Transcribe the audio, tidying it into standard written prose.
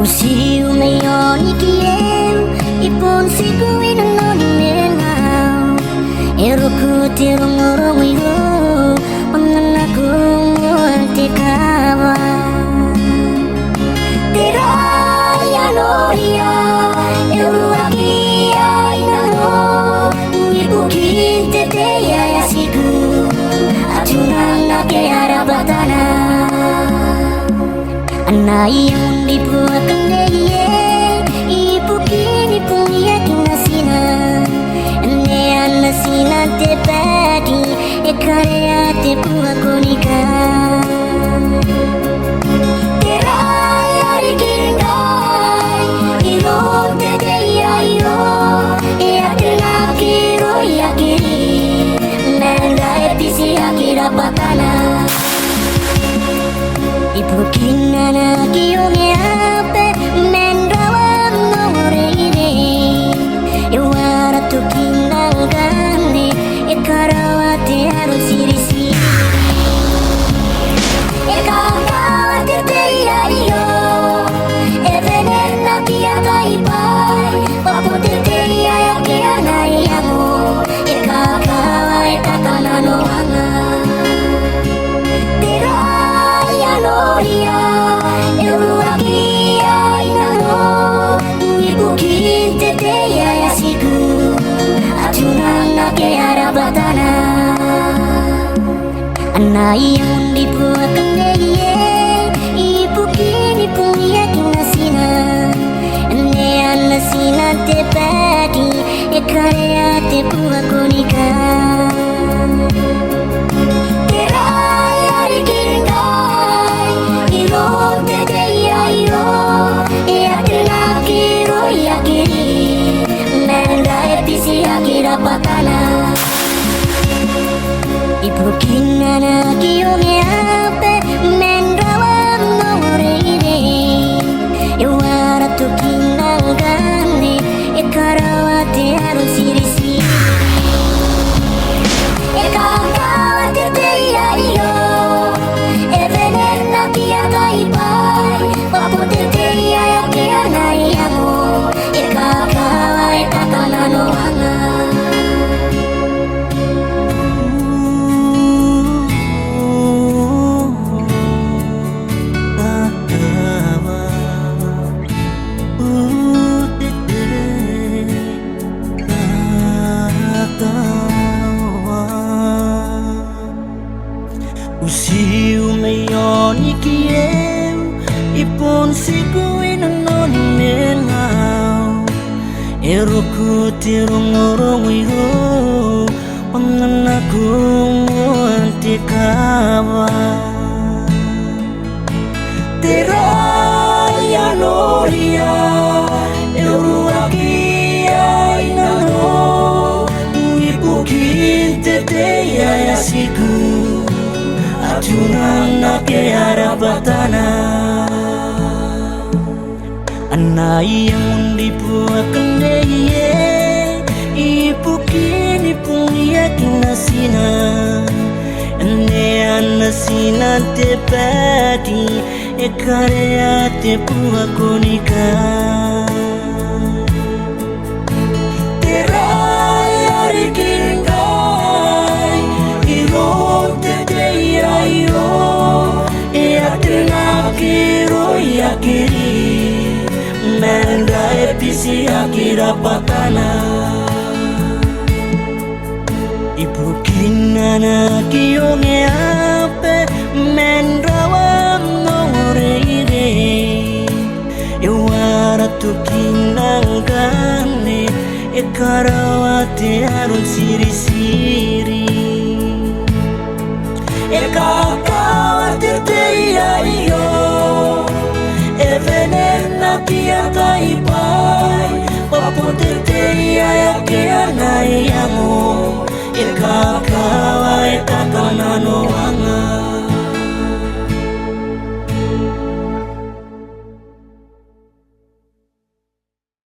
Usiu mayoni kiem ipon sikuin noni menau eroku tirong orong iho mengenaku muanti kawa teraya noria eruaki ainano ibu kinte te ya siku acunan nake arabatana anai yang dibuatkan deye ibu kini punya kinasina ane anasina te padi ekarya te buat konika teraya rikingai iro te deya iro ea tenakiro yakiri nanda episi akira batana ibu kinana kiyonge ape mendrawam noreire ewara tu kinangane ekarawate harus irisi ekakawate teiario evenena kia kaipai papote teia yake anaiamo ekakawa ekakana noanga Gloria, Eruakia inano, ibu kinte te ya siku, atunana ke arabatana. Anai yang dibuatkan deye, ibu kini punya kinasina, ane anasina te padi, ekarya te buat konika. Ibu kinana kiyonge ape mendrawam noreire ewara tu kinangane ekarawate harus irisi ekakawate teiario evenena kia kaipai papote teia yake anaiamo ekakawa ekakana noanga Usiu mayoni kiem ipon sikuin noni menau eroku tirong orong iho mengenaku muanti kawa teraya noria eruaki ainano ibu kinte te ya siku atunana ke arabatana anai yang dibuatkan deye ibu kini punya kinasina ane anasina te padi ekarya te buat konika teraya rikingai iro te deya iro ea tenakiro yakiri nanda episi akira patana ibu kinana kiyonge ape mendrawam noreire ewara tu kinangane ekarawate harun siri-siri ekakawate teiario evenena kia kaipai papote teia yake anaiamo ekakawa ekakana noanga